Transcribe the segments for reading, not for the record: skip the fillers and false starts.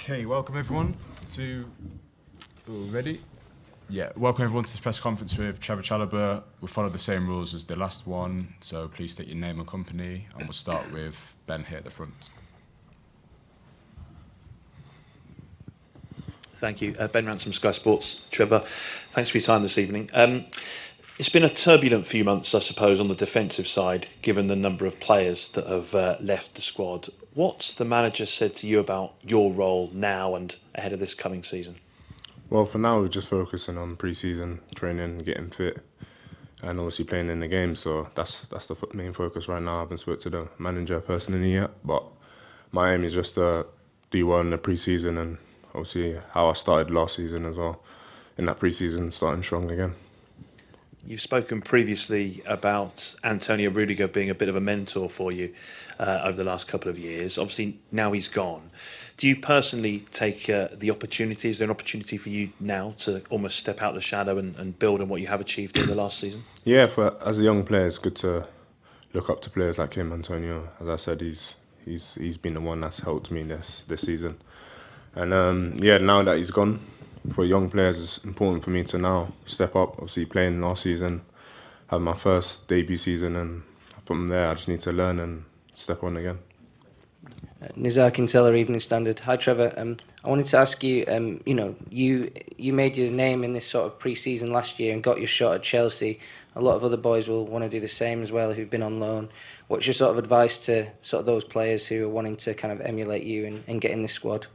Okay, welcome everyone to... Ready? Yeah, welcome everyone to this press conference with Trevoh Chalobah. We'll follow the same rules as the last one, so please state your name and company, and we'll start with Ben here at the front. Thank you. Ben Rantman from Sky Sports. Trevoh, thanks for your time this evening. It's been a turbulent few months, I suppose, on the defensive side, given the number of players that have left the squad. What's the manager said to you about your role now and ahead of this coming season? Well, for now, we're just focusing on pre-season training, getting fit, and obviously playing in the game. So that's the main focus right now. I haven't spoken to the manager personally yet, but my aim is just to do well in the pre-season and obviously how I started last season as well. In that pre-season, starting strong again. You've spoken previously about Antonio Rudiger being a bit of a mentor for you over the last couple of years. Obviously, now he's gone. Do you personally take the opportunity? Is there an opportunity for you now to almost step out the shadow and build on what you have achieved in the last season? Yeah, as a young player, it's good to look up to players like him, Antonio. As I said, he's been the one that's helped me this season. And now that he's gone, for young players, it's important for me to now step up. Obviously, playing last season, had my first debut season, and from there, I just need to learn and step on again. Nizar Kinsella, Evening Standard. Hi, Trevoh. I wanted to ask you, you made your name in this sort of pre-season last year and got your shot at Chelsea. A lot of other boys will want to do the same as well who've been on loan. What's your sort of advice to sort of those players who are wanting to kind of emulate you and get in this squad?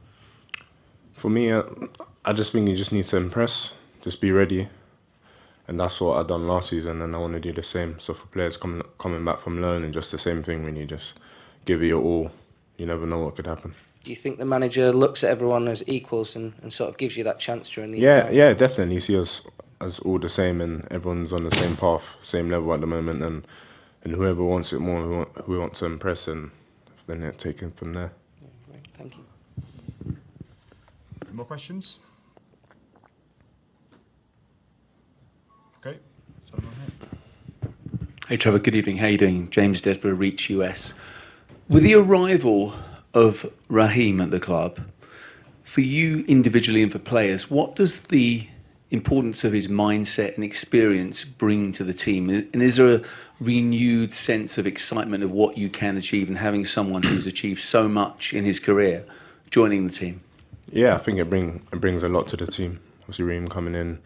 For me, I just think you just need to impress, just be ready. And that's what I done last season, and I want to do the same. So for players coming back from loan, and just the same thing, when you just give it your all, you never know what could happen. Do you think the manager looks at everyone as equals and sort of gives you that chance during these times? Yeah, definitely. You see us as all the same, and everyone's on the same path, same level at the moment, and whoever wants it more, who wants to impress, and then they're taken from there. Yeah, great. Thank you. Any more questions? Okay. Hey Trevoh, good evening. How you doing? James Desborough, Reach US. With the arrival of Raheem at the club, for you individually and for players, what does the importance of his mindset and experience bring to the team? And is there a renewed sense of excitement of what you can achieve and having someone who's achieved so much in his career joining the team? Yeah, I think it brings a lot to the team. Obviously, Raheem coming in,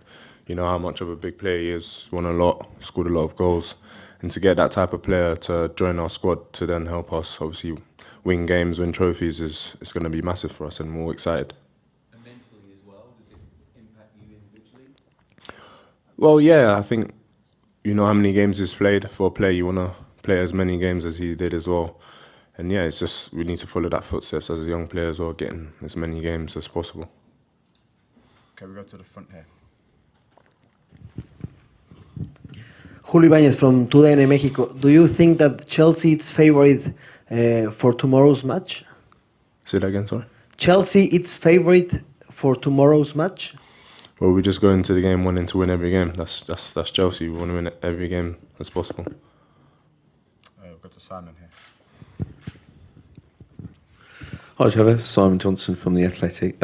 you know how much of a big player he is, won a lot, scored a lot of goals. And to get that type of player to join our squad to then help us, obviously, win games, win trophies, is going to be massive for us, and we're all excited. And mentally as well, does it impact you individually? Well, yeah, I think you know how many games he's played. For a player, you want to play as many games as he did as well. And yeah, it's just we need to follow that footsteps as a young player as well, getting as many games as possible. Okay, we go to the front here. Julio Ibañez from TUDN Mexico. Do you think that Chelsea is favorite for tomorrow's match? Say that again, sorry? Chelsea is favorite for tomorrow's match? Well, we just go into the game wanting to win every game. That's Chelsea. We want to win every game as possible. We've got to Simon here. Hi Trevoh, Simon Johnson from The Athletic.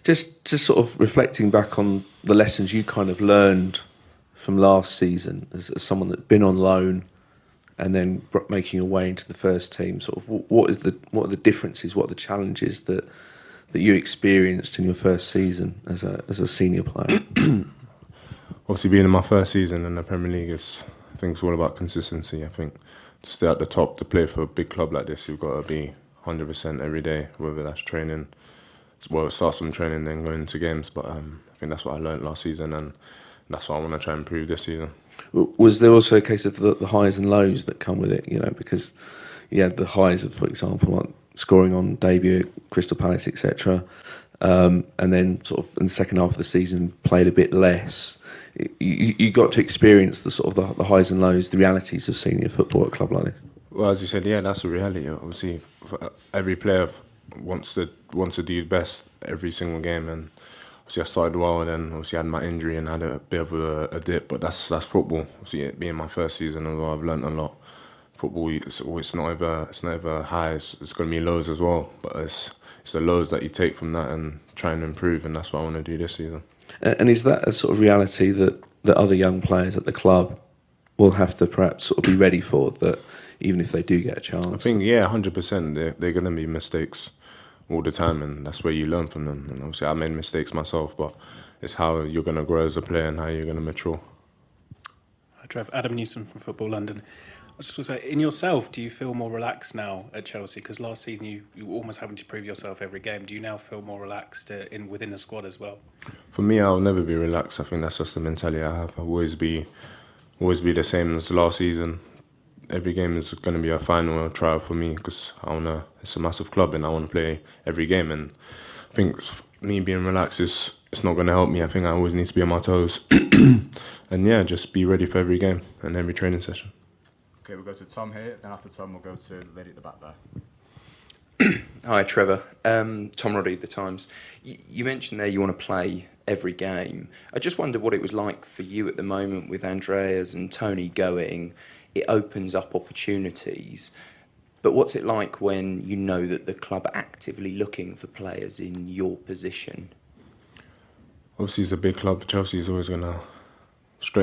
Just sort of reflecting back on the lessons you kind of learned from last season as someone that's been on loan and then making your way into the first team. Sort of what are the differences? What are the challenges that you experienced in your first season as a senior player? Obviously, being in my first season in the Premier League I think it's all about consistency. I think to stay at the top, to play for a big club like this, you've got to be 100% every day, whether that's training. Well, it starts from training, then going into games. But I think that's what I learned last season, and that's what I want to try and improve this season. Was there also a case of the highs and lows that come with it? You know, because you had the highs of, for example, like scoring on debut at Crystal Palace, etc., and then sort of in the second half of the season played a bit less. You got to experience the sort of the highs and lows, the realities of senior football at a club like this. Well, as you said, yeah, that's a reality. Obviously, every player wants to do best every single game, and obviously I started well, and then obviously I had my injury and had a bit of a dip. But that's football. Obviously, it being my first season as well, I've learnt a lot football, it's not ever high. It's going to be lows as well. But it's the lows that you take from that and try and improve, and that's what I want to do this season. And is that a sort of reality that other young players at the club will have to perhaps sort of be ready for, that even if they do get a chance? I think, 100%. They're going to be mistakes all the time, and that's where you learn from them. And obviously I made mistakes myself, but it's how you're going to grow as a player and how you're going to mature. Hi, Trev. Adam Newson from Football London. I just want to say, in yourself, do you feel more relaxed now at Chelsea? Because last season you were almost having to prove yourself every game. Do you now feel more relaxed within the squad as well? For me, I'll never be relaxed. I think that's just the mentality I have. I'll always be the same as last season. Every game is going to be a final or a trial for me, because it's a massive club and I want to play every game. And I think me being relaxed it's not going to help me. I think I always need to be on my toes and just be ready for every game and every training session. Okay, we'll go to Tom here. Then after Tom, we'll go to the lady at the back there. Hi, Trevor. Tom Roddy, The Times. You mentioned there you want to play every game. I just wondered what it was like for you at the moment with Andreas and Tony going. It opens up opportunities. But what's it like when you know that the club are actively looking for players in your position? Obviously, it's a big club. Chelsea's always going to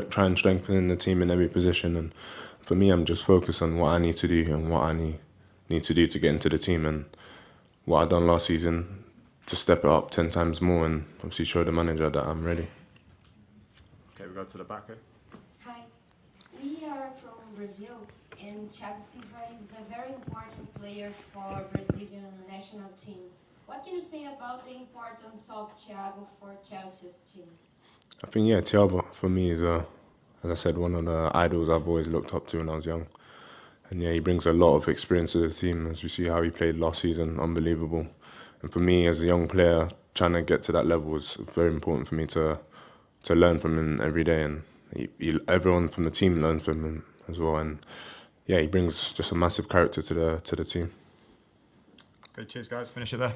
try and strengthen the team in every position. And for me, I'm just focused on what I need to do and what I need to do to get into the team, and what I've done last season to step it up 10 times more and obviously show the manager that I'm ready. Okay, we'll go to the back here. Hi, we are from Brazil, and Thiago Silva is a very important player for Brazilian national team. What can you say about the importance of Thiago for Chelsea's team? I think, Thiago for me is, as I said, one of the idols I've always looked up to when I was young. And he brings a lot of experience to the team. As you see how he played last season, unbelievable. And for me, as a young player, trying to get to that level was very important for me to learn from him every day. And everyone from the team learns from him as well. And he brings just a massive character to the team. Okay, cheers guys. Finish it there.